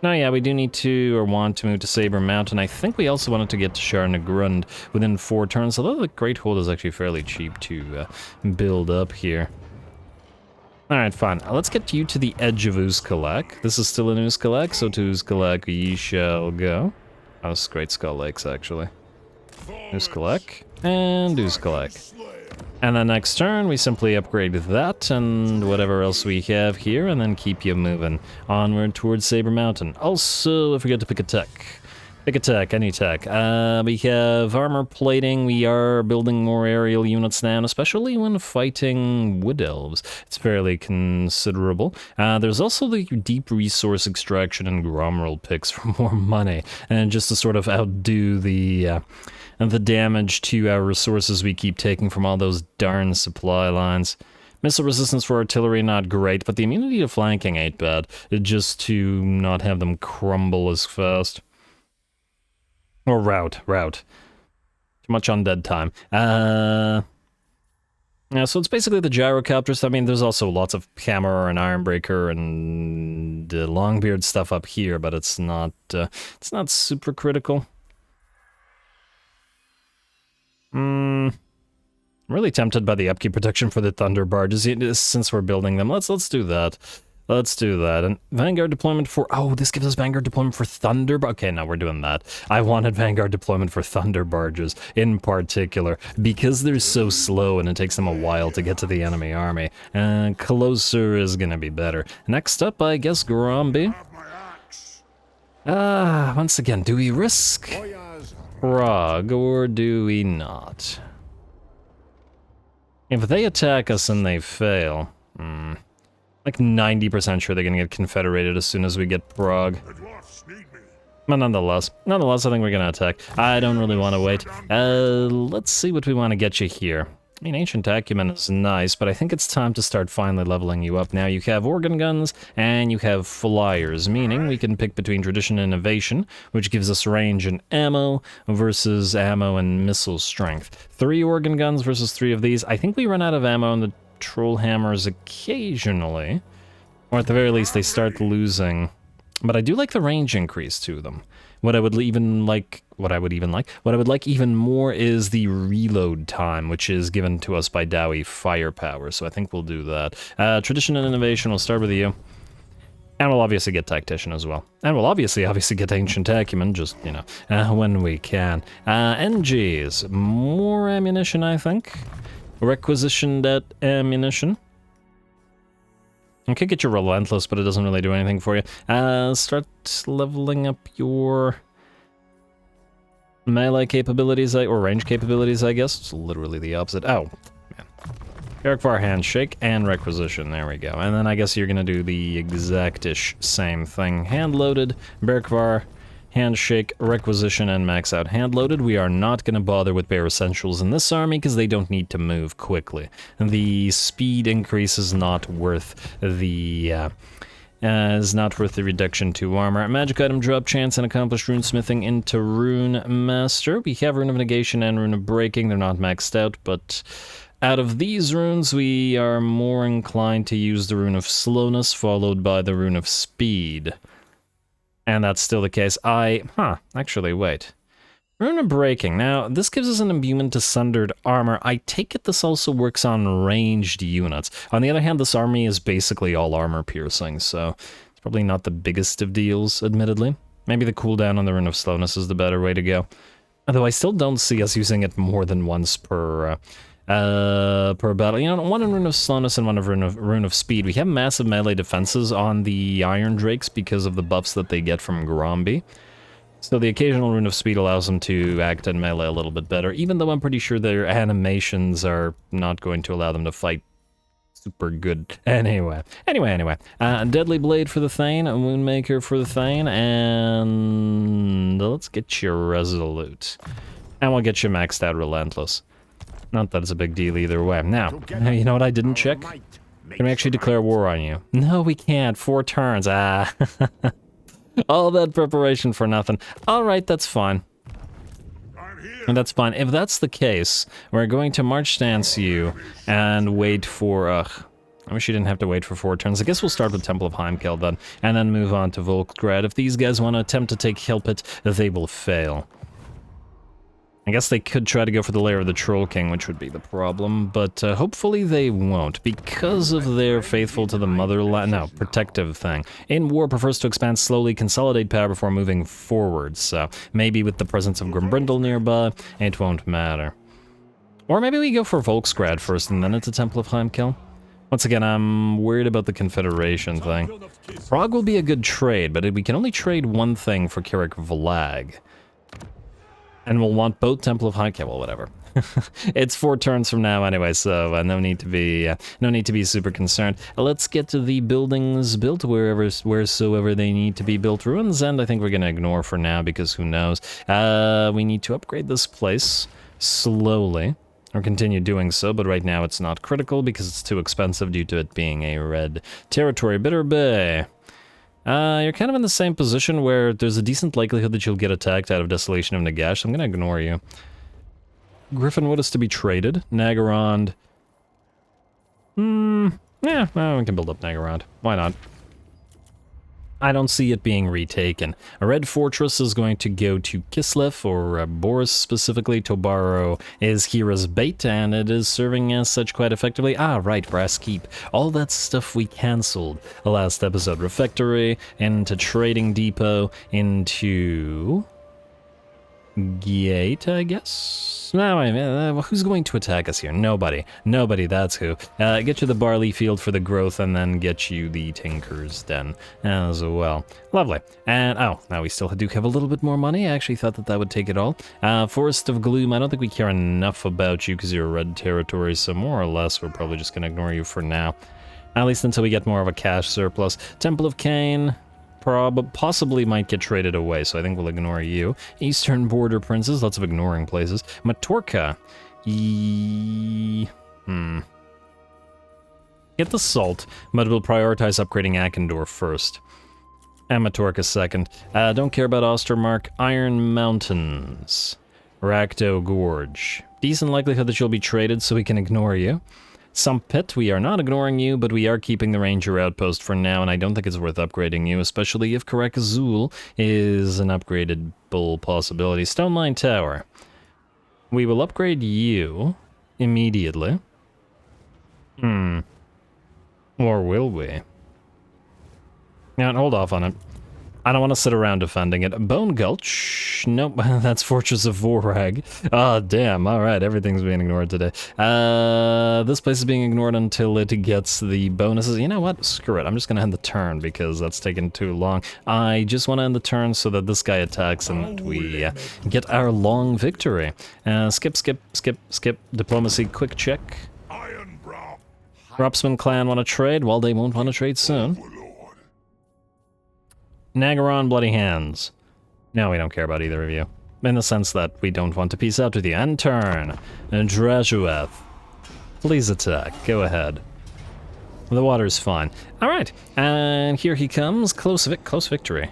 yeah, we do need to, or want to move to Saber Mountain. I think we also wanted to get to Sharnagrund within 4 turns, although the Great Hold is actually fairly cheap to build up here. Alright, fine. Let's get you to the edge of Uzkalak. This is still in Uzkalak, so to Uzkalak ye shall go. Oh, this is Great Skull Lakes, actually. Uzkalak, and Uzkalak. And then next turn, we simply upgrade that and whatever else we have here, and then keep you moving onward towards Saber Mountain. Also, I forget to pick a tech. Pick a tech, any tech. We have armor plating. We are building more aerial units now, especially when fighting wood elves. It's fairly considerable. There's also the deep resource extraction and Gromrel picks for more money, and just to sort of outdo the damage to our resources we keep taking from all those darn supply lines. Missile resistance for artillery, not great, but the immunity to flanking ain't bad, just to not have them crumble as fast. Or rout. Too much undead time. Yeah, so it's basically the gyrocopters. I mean, there's also lots of hammer and ironbreaker and longbeard stuff up here, but it's not super critical. I'm really tempted by the upkeep protection for the thunder barges since we're building them. Let's do that. Let's do that. And Vanguard deployment for... Oh, this gives us Vanguard deployment for thunder... Okay, no, we're doing that. I wanted Vanguard deployment for thunder barges in particular because they're so slow and it takes them a while to get to the enemy army. And closer is gonna be better. Next up, I guess Gromby. Once again, do we risk Prague or do we not? If they attack us and they fail, like 90% sure they're gonna get confederated as soon as we get Prague. But nonetheless, I think we're gonna attack. I don't really want to wait. Let's see what we want to get you here. I mean, Ancient Acumen is nice, but I think it's time to start finally leveling you up. Now you have organ guns, and you have flyers, meaning we can pick between Tradition and Innovation, which gives us range and ammo, versus ammo and missile strength. 3 organ guns versus 3 of these. I think we run out of ammo in the Troll Hammers occasionally, or at the very least they start losing. But I do like the range increase to them. What I would like even more is the reload time, which is given to us by Dowie Firepower, so I think we'll do that. Tradition and Innovation, we'll start with you. And we'll obviously get Tactician as well. And we'll obviously get Ancient Acumen, just, you know, when we can. NGs, more ammunition, I think. Requisition that ammunition. You could get your Relentless, but it doesn't really do anything for you. Start leveling up your melee capabilities, or range capabilities, I guess. It's literally the opposite. Oh, man. Berekvar Handshake and Requisition, there we go. And then I guess you're gonna do the exact-ish same thing. Hand-loaded, Berekvar, Handshake, Requisition, and max out hand-loaded. We are not going to bother with Bare Essentials in this army because they don't need to move quickly. The speed increase is not worth the is not worth the reduction to armor. Magic item drop chance and accomplished runesmithing into Rune Master. We have Rune of Negation and Rune of Breaking. They're not maxed out, but out of these runes, we are more inclined to use the Rune of Slowness, followed by the Rune of Speed. And that's still the case. Actually, wait. Rune of Breaking. Now, this gives us an imbuement to Sundered Armor. I take it this also works on ranged units. On the other hand, this army is basically all armor piercing, so it's probably not the biggest of deals, admittedly. Maybe the cooldown on the Rune of Slowness is the better way to go. Although I still don't see us using it more than once per battle. You know, one in Rune of Slowness and one of Rune of Speed. We have massive melee defenses on the Iron Drakes because of the buffs that they get from Gromby. So the occasional Rune of Speed allows them to act in melee a little bit better, even though I'm pretty sure their animations are not going to allow them to fight super good. Anyway. Deadly Blade for the Thane, a Moonmaker for the Thane, and let's get you Resolute. And we'll get you maxed out Relentless. Not that it's a big deal either way. Now, you know what I didn't check? Can we actually declare war on you? No, we can't. 4 turns. All that preparation for nothing. Alright, that's fine. And that's fine. If that's the case, we're going to March Stance you and wait for... I wish you didn't have to wait for 4 turns. I guess we'll start with Temple of Heimkel then, and then move on to Volkgrad. If these guys want to attempt to take Hilpit, they will fail. I guess they could try to go for the lair of the Troll King, which would be the problem, but hopefully they won't, because of their faithful to the motherland, no, protective thing. In war, prefers to expand slowly, consolidate power before moving forward, so maybe with the presence of Grimbrindle nearby, it won't matter. Or maybe we go for Volksgrad first, and then it's a Temple of Heimkel. Once again, I'm worried about the Confederation thing. Prague will be a good trade, but we can only trade one thing for Kirik Vlag. And we'll want both Temple of Heimkel, well, whatever. It's 4 turns from now anyway, so no need to be super concerned. Let's get to the buildings built wheresoever they need to be built. Ruins End, I think we're gonna ignore for now because who knows. We need to upgrade this place slowly, or continue doing so, but right now it's not critical because it's too expensive due to it being a red territory. Bitter Bay. You're kind of in the same position where there's a decent likelihood that you'll get attacked out of Desolation of Nagash, so I'm gonna ignore you. Griffinwood is to be traded. Nagarond. Yeah, well, we can build up Nagarond. Why not? I don't see it being retaken. A red fortress is going to go to Kislev, or Boris specifically. Tobaro is Hira's bait, and it is serving as such quite effectively. Ah, right, Brass Keep. All that stuff we cancelled last episode. Refectory, into Trading Depot, into... Gate, I guess? No, who's going to attack us here? Nobody. Nobody, that's who. Get you the Barley Field for the growth, and then get you the Tinker's Den as well. Lovely. And, oh, now we still do have a little bit more money. I actually thought that would take it all. Forest of Gloom, I don't think we care enough about you because you're a red territory, so more or less we're probably just going to ignore you for now. At least until we get more of a cash surplus. Temple of Cain... possibly might get traded away, so I think we'll ignore you. Eastern Border Princes, lots of ignoring places. Matorka. Get the salt, but we'll prioritize upgrading Akendor first. And Matorka second. Don't care about Ostermark. Iron Mountains. Rakto Gorge. Decent likelihood that you'll be traded, so we can ignore you. Sumpit, we are not ignoring you, but we are keeping the Ranger outpost for now, and I don't think it's worth upgrading you, especially if Karek Azul is an upgraded bull possibility. Stone Line Tower. We will upgrade you immediately. Or will we? Now, hold off on it. I don't want to sit around defending it. Bone Gulch? Nope, that's Fortress of Vorag. Oh, damn. Alright, everything's being ignored today. This place is being ignored until it gets the bonuses. You know what? Screw it. I'm just going to end the turn because that's taking too long. I just want to end the turn so that this guy attacks and we get our long victory. Skip. Diplomacy, quick check. Dropsman clan want to trade? Well, they won't want to trade soon. Nagaron, Bloody Hands. No, we don't care about either of you. In the sense that we don't want to peace out with you. End turn. And Drajueth. Please attack. Go ahead. The water's fine. All right, and here he comes. Close victory.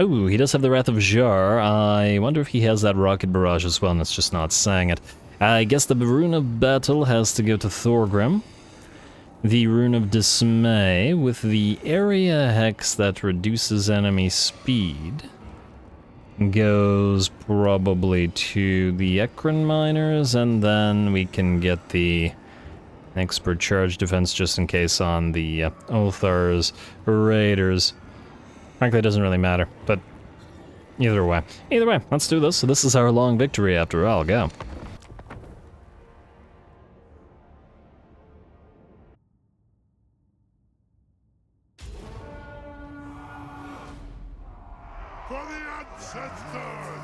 Oh, he does have the Wrath of Jar. I wonder if he has that rocket barrage as well, and it's just not saying it. I guess the Rune of Battle has to go to Thorgrim. The Rune of Dismay with the area hex that reduces enemy speed goes probably to the Ekron miners, and then we can get the expert charge defense just in case on the Ulthar's Raiders. Frankly, it doesn't really matter, but either way, let's do this. So this is our long victory after all. Go. For the ancestors!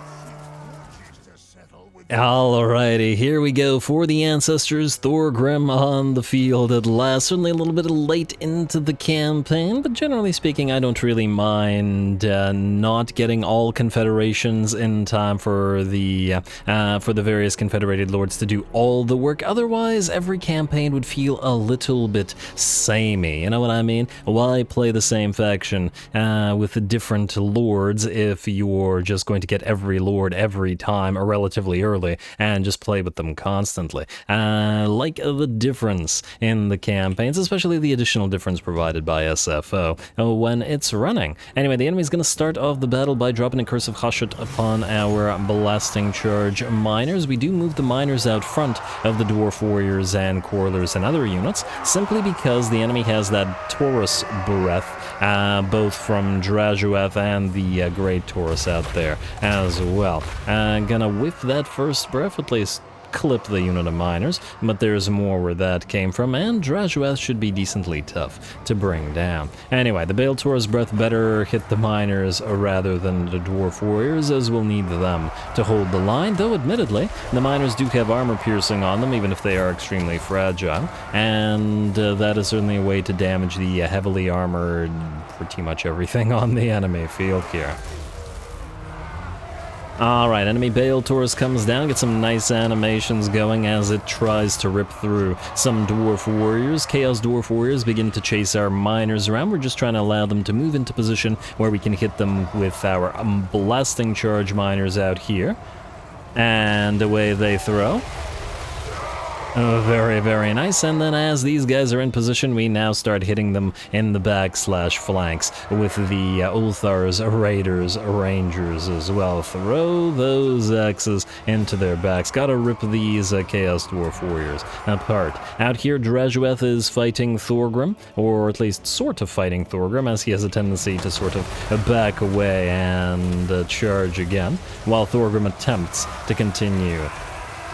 To settle with Alrighty, here we go for the ancestors. Thorgrim on the field at last. Certainly a little bit late into the campaign, but generally speaking, I don't really mind not getting all confederations in time for the various confederated lords to do all the work. Otherwise, every campaign would feel a little bit samey. You know what I mean? Why play the same faction with the different lords if you're just going to get every lord every time relatively early and just play with them constantly? Like the difference in the campaigns, especially the additional difference provided by SFO when it's running. Anyway, the enemy's going to start off the battle by dropping a Curse of Hashut upon our blasting charge miners. We do move the miners out front of the Dwarf Warriors and Quarlers and other units, simply because the enemy has that Taurus breath, both from Drajueth and the Great Taurus out there as well. Gonna whiff that first breath, at least clip the unit of miners, but there's more where that came from, and Drajueth should be decently tough to bring down. Anyway, the Bale Taurus breath better hit the miners rather than the Dwarf Warriors, as we'll need them to hold the line, though admittedly, the miners do have armor piercing on them, even if they are extremely fragile, and that is certainly a way to damage the heavily armored pretty much everything on the enemy field here. Alright, enemy Bale Taurus comes down, get some nice animations going as it tries to rip through some Dwarf Warriors. Chaos Dwarf Warriors begin to chase our miners around. We're just trying to allow them to move into position where we can hit them with our blasting charge miners out here. And away they throw. Very, very nice. And then as these guys are in position, we now start hitting them in the back/flanks with the Ulthar's Raiders, Rangers as well. Throw those axes into their backs. Gotta rip these Chaos Dwarf Warriors apart. Out here, Drajueth is fighting Thorgrim, or at least sort of fighting Thorgrim, as he has a tendency to sort of back away and charge again, while Thorgrim attempts to continue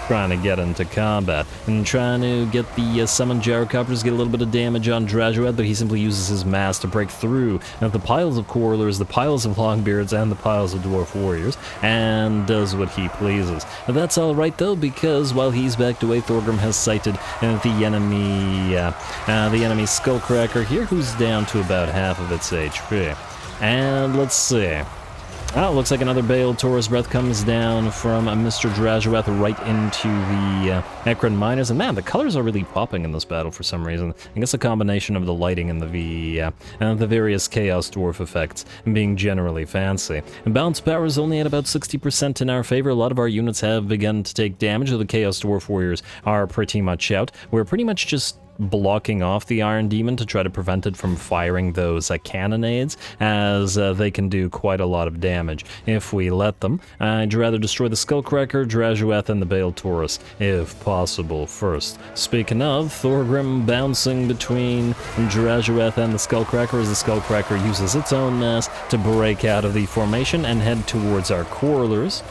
trying to get into combat and trying to get the summoned gyrocopters, get a little bit of damage on Drajueth, but he simply uses his mass to break through the piles of Quarlers, the piles of Longbeards, and the piles of Dwarf Warriors, and does what he pleases. That's alright though, because while he's backed away, Thorgrim has sighted the enemy Skullcracker here, who's down to about half of its HP. And let's see. Oh, it looks like another Bale Taurus breath comes down from Mr. Drajueth right into the Ekron miners. And man, the colors are really popping in this battle for some reason. I guess a combination of the lighting and the various Chaos Dwarf effects being generally fancy. And bounce power is only at about 60% in our favor. A lot of our units have begun to take damage, though the Chaos Dwarf Warriors are pretty much out. We're pretty much just blocking off the Iron Demon to try to prevent it from firing those cannonades, as they can do quite a lot of damage if we let them. I'd rather destroy the Skullcracker, Drajueth, and the Bale Taurus if possible first. Speaking of, Thorgrim bouncing between Drajueth and the Skullcracker as the Skullcracker uses its own mass to break out of the formation and head towards our Quarlers.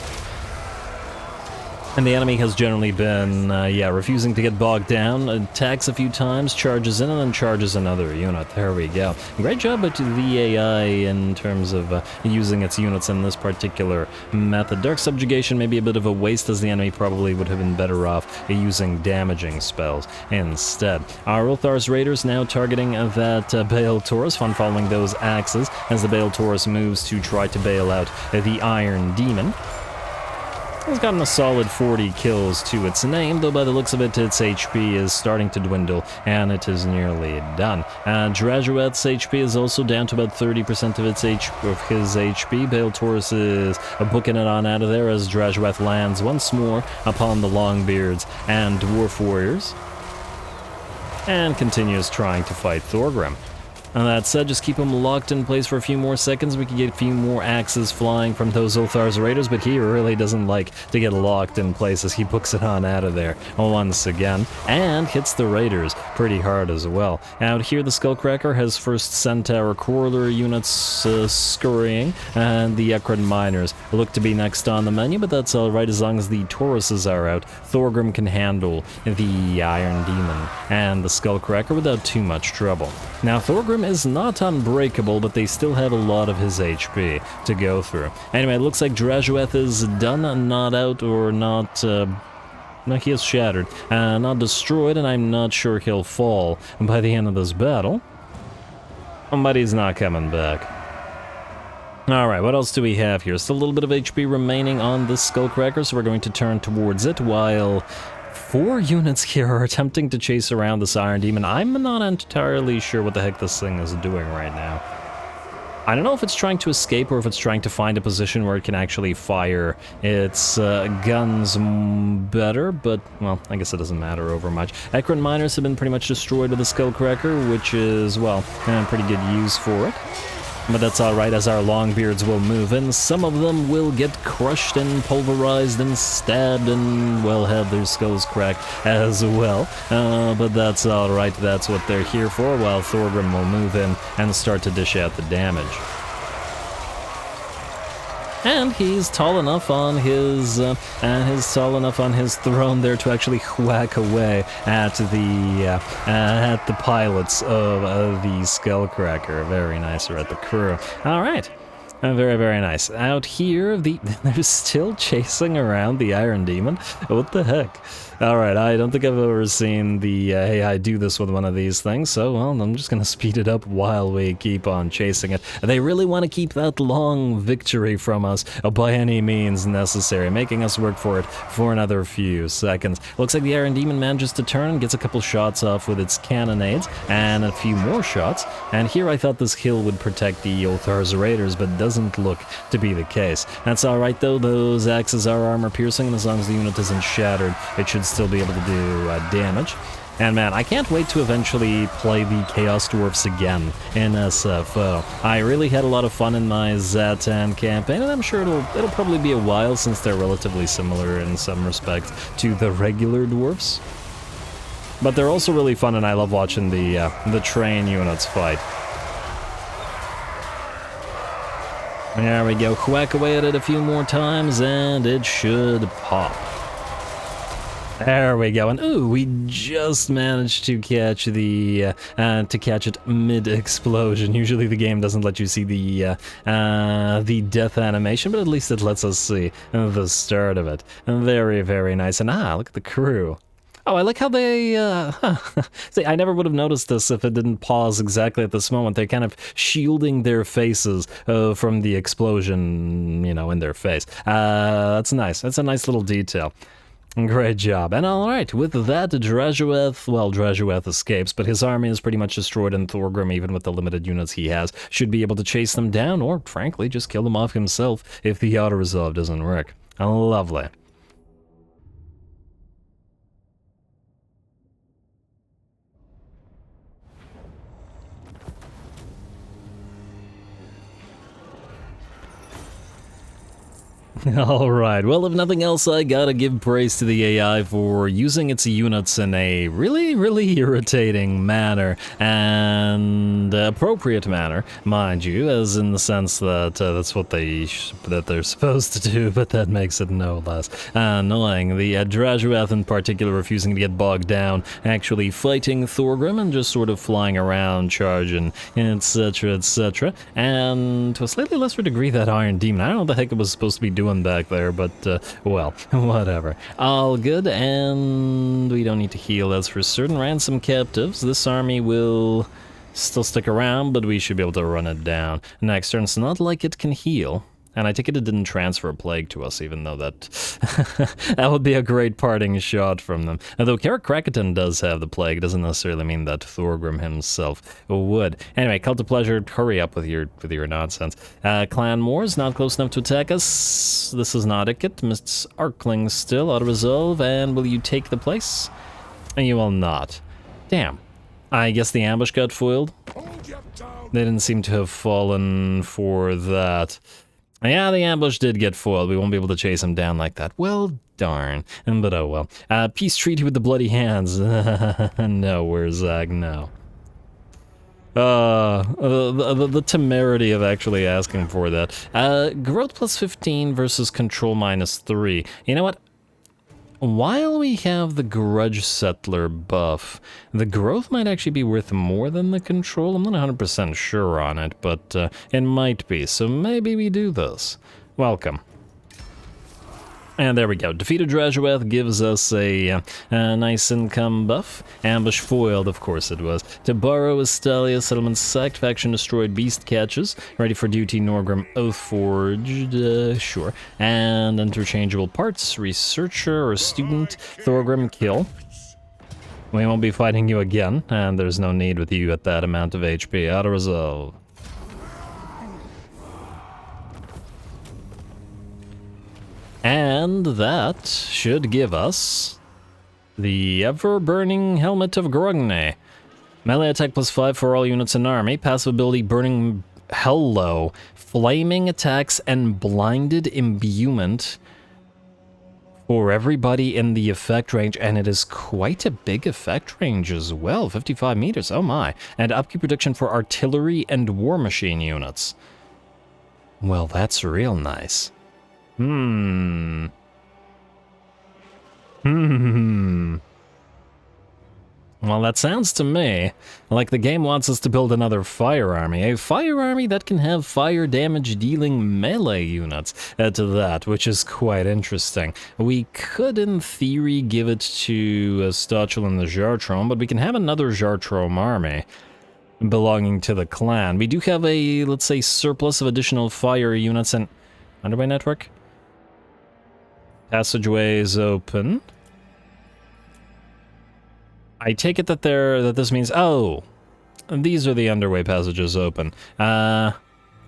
And the enemy has generally been, refusing to get bogged down, attacks a few times, charges in, and then charges another unit. There we go. Great job by the AI in terms of using its units in this particular method. Dark Subjugation may be a bit of a waste, as the enemy probably would have been better off using damaging spells instead. Our Ulthar's Raiders now targeting that Bale Taurus, fun following those axes, as the Bale Taurus moves to try to bail out the Iron Demon. It's gotten a solid 40 kills to its name, though by the looks of it, its HP is starting to dwindle, and it is nearly done. Drajueth's HP is also down to about 30% of his HP. Bale Taurus is booking it on out of there as Drajueth lands once more upon the Longbeards and Dwarf Warriors, and continues trying to fight Thorgrim. And that said, just keep him locked in place for a few more seconds. We can get a few more axes flying from those Ulthar's Raiders, but he really doesn't like to get locked in place as he books it on out of there once again, and hits the Raiders pretty hard as well. Out here, the Skullcracker has first sent our Corollary units scurrying, and the Ekron Miners look to be next on the menu, but that's alright as long as the Tauruses are out. Thorgrim can handle the Iron Demon and the Skullcracker without too much trouble. Now, Thorgrim is not unbreakable, but they still have a lot of his HP to go through. Anyway, it looks like Drajueth is done, not out, or not... no, he is shattered, not destroyed, and I'm not sure he'll fall by the end of this battle. But he's not coming back. Alright, what else do we have here? Still a little bit of HP remaining on this Skullcracker, so we're going to turn towards it, while 4 units here are attempting to chase around this Iron Demon. I'm not entirely sure what the heck this thing is doing right now. I don't know if it's trying to escape or if it's trying to find a position where it can actually fire its guns better, but, well, I guess it doesn't matter over much. Ekron Miners have been pretty much destroyed with the Skullcracker, which is, well, pretty good use for it. But that's alright, as our Longbeards will move in. Some of them will get crushed and pulverized and stabbed and, well, have their skulls cracked as well. But that's alright, that's what they're here for, while Thorgrim will move in and start to dish out the damage. And he's tall enough on his throne there to actually whack away at the pilots of the Skullcracker. Very nice, or at the crew. All right. Very, very nice. Out here, they're still chasing around the Iron Demon. What the heck? Alright, I don't think I've ever seen the AI do this with one of these things, so, well, I'm just gonna speed it up while we keep on chasing it. They really want to keep that long victory from us by any means necessary, making us work for it for another few seconds. Looks like the Iron Demon manages to turn and gets a couple shots off with its cannonades, and a few more shots, and here I thought this hill would protect the Ulthar's Raiders, but doesn't look to be the case. That's alright though, those axes are armor piercing, and as long as the unit isn't shattered, it should still be able to do damage. And man, I can't wait to eventually play the Chaos Dwarfs again in SFO. I really had a lot of fun in my Zatan campaign, and I'm sure it'll probably be a while since they're relatively similar in some respects to the regular Dwarfs. But they're also really fun, and I love watching the train units fight. There we go, whack away at it a few more times, and it should pop. There we go, and ooh, we just managed to catch it mid-explosion. Usually the game doesn't let you see the death animation, but at least it lets us see the start of it. Very, very nice, and look at the crew. Oh, I like how they, See, I never would have noticed this if it didn't pause exactly at this moment. They're kind of shielding their faces from the explosion, you know, in their face. That's nice. That's a nice little detail. Great job. And alright, with that, Drajueth escapes, but his army is pretty much destroyed, and Thorgrim, even with the limited units he has, should be able to chase them down, or, frankly, just kill them off himself if the auto-resolve doesn't work. Lovely. Alright, well, if nothing else, I gotta give praise to the AI for using its units in a really, really irritating manner, and appropriate manner, mind you, as in the sense that that's what they're supposed to do, but that makes it no less annoying. The Drajueth in particular refusing to get bogged down, actually fighting Thorgrim and just sort of flying around, charging, etc., etc., and to a slightly lesser degree that Iron Demon. I don't know what the heck it was supposed to be doing back there, but, well, whatever. All good, and we don't need to heal, that's for certain. Ransom captives. This army will still stick around, but we should be able to run it down next turn. It's not like it can heal. And I take it didn't transfer a plague to us, even though that that would be a great parting shot from them. Although Karak Krakaton does have the plague, doesn't necessarily mean that Thorgrim himself would. Anyway, Cult of Pleasure, hurry up with your nonsense. Clan Moors not close enough to attack us. This is not it. Miss Arkling still out of resolve, and will you take the place? And you will not. Damn. I guess the ambush got foiled. They didn't seem to have fallen for that. Yeah, the ambush did get foiled. We won't be able to chase him down like that. Well, darn. But oh well. Peace treaty with the bloody hands. No, where's Zag? No. The temerity of actually asking for that. Growth plus 15 versus control minus 3. You know what? While we have the Grudge Settler buff, the growth might actually be worth more than the control. I'm not 100% sure on it, but it might be, so maybe we do this. Welcome. And there we go. Defeated Drajueth gives us a nice income buff. Ambush foiled, of course it was. To borrow Estalia, settlement sacked, faction destroyed, beast catches. Ready for duty, Norgrim Oathforged, sure. And interchangeable parts, researcher or student, Thorgrim kill. We won't be fighting you again, and there's no need with you at that amount of HP. Out of resolve. And that should give us the ever-burning Helmet of Grungni. Melee attack plus 5 for all units in army. Passive ability Burning Hello. Flaming attacks and blinded imbuement for everybody in the effect range. And it is quite a big effect range as well. 55 meters, oh my. And upkeep protection for artillery and war machine units. Well, that's real nice. Well, that sounds to me like the game wants us to build another fire army. A fire army that can have fire damage dealing melee units to that, which is quite interesting. We could, in theory, give it to Stochel and the Jartrom, but we can have another Jartrom army belonging to the clan. We do have a, let's say, surplus of additional fire units and underway network. Passageways open. I take it that this means, oh, these are the underway passages open.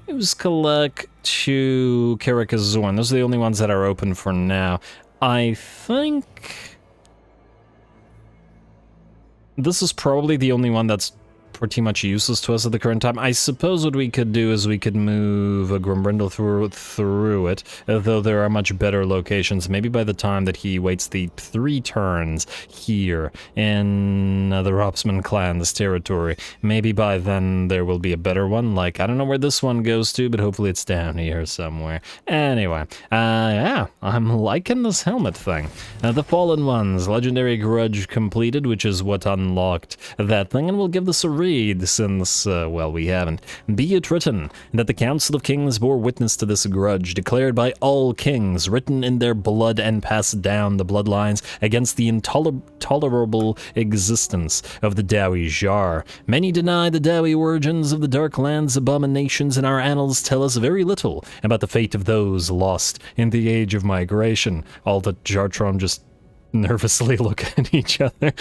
Use Collect to Karakazorn. Those are the only ones that are open for now. I think this is probably the only one that's pretty much useless to us at the current time. I suppose what we could do is we could move a Grimbrindle through it, though there are much better locations. Maybe by the time that he waits the 3 turns here in the Ropsman clan's territory, maybe by then there will be a better one. Like, I don't know where this one goes to, but hopefully it's down here somewhere. Anyway, yeah, I'm liking this helmet thing. The Fallen Ones, Legendary Grudge completed, which is what unlocked that thing, and we'll give this a read since, well, we haven't. Be it written that the Council of Kings bore witness to this grudge, declared by all kings, written in their blood and passed down the bloodlines against the intolerable existence of the Dowie Jar. Many deny the Dowie origins of the Darklands abominations, and our annals tell us very little about the fate of those lost in the Age of Migration. All the Jartrom just nervously look at each other,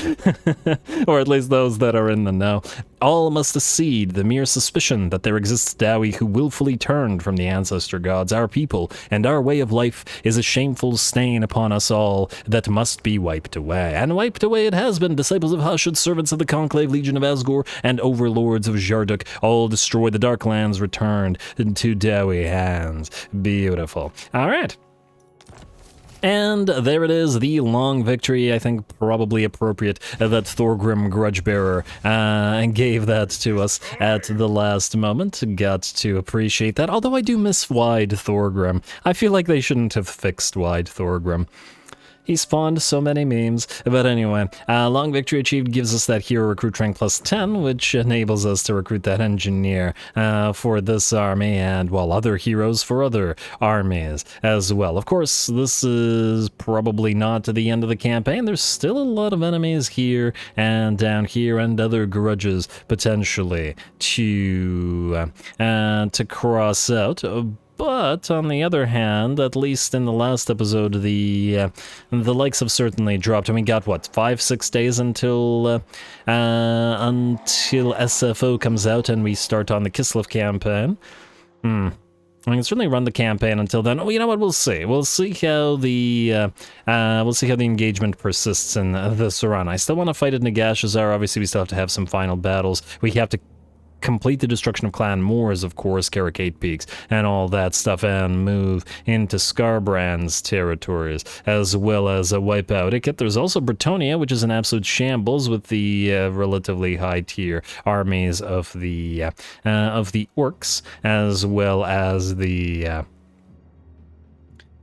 or at least those that are in the know. All must accede the mere suspicion that there exists Dowie who willfully turned from the ancestor gods, our people, and our way of life is a shameful stain upon us all that must be wiped away. And wiped away it has been. Disciples of Hushud, servants of the Conclave Legion of Asgore, and overlords of Jarduk, all destroyed. The Darklands returned into Dowie hands. Beautiful. All right. And there it is, the long victory, I think probably appropriate, that Thorgrim Grudgebearer gave that to us at the last moment. Got to appreciate that, although I do miss Wide Thorgrim. I feel like they shouldn't have fixed Wide Thorgrim. He spawned so many memes. But anyway, long victory achieved gives us that hero recruit rank plus 10, which enables us to recruit that engineer for this army, and, well, other heroes for other armies as well. Of course, this is probably not the end of the campaign. There's still a lot of enemies here and down here, and other grudges potentially to cross out. But on the other hand, at least in the last episode, the likes have certainly dropped. And we got what, 5-6 days until SFO comes out and we start on the Kislev campaign. I can certainly run the campaign until then. Oh, you know what? We'll see. We'll see how the engagement persists in this run. I still want to fight at Nagashazar. Obviously, we still have to have some final battles. We have to complete the destruction of Clan Moors, of course, Carricate Peaks, and all that stuff, and move into Scarbrand's territories, as well as wipe out Ikit. There's also Bretonia, which is an absolute shambles with the relatively high-tier armies of the orcs, as well as the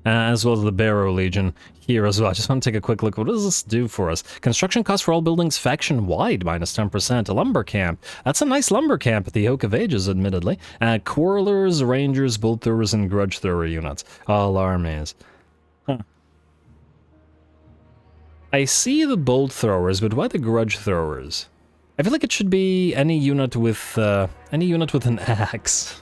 Barrow Legion here as well. I just want to take a quick look. What does this do for us? Construction cost for all buildings faction-wide, minus 10%. A lumber camp. That's a nice lumber camp at the Oak of Ages, admittedly. Quarrelers, Rangers, Bolt Throwers, and Grudge Thrower units. All armies. Huh. I see the Bolt Throwers, but why the Grudge Throwers? I feel like it should be any unit with an axe.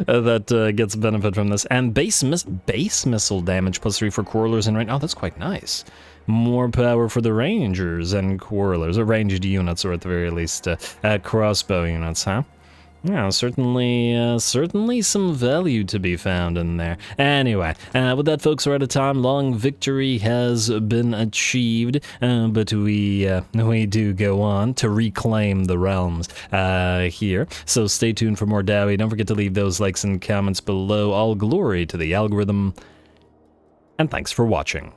That gets benefit from this. And base missile damage +3 for Quarrelers and range. Oh, that's quite nice. More power for the Rangers and Quarrelers, or ranged units, or at the very least, crossbow units, huh? Yeah, certainly some value to be found in there. Anyway, with that, folks, we're out of time. Long victory has been achieved, but we do go on to reclaim the realms here. So stay tuned for more Dowie. Don't forget to leave those likes and comments below. All glory to the algorithm, and thanks for watching.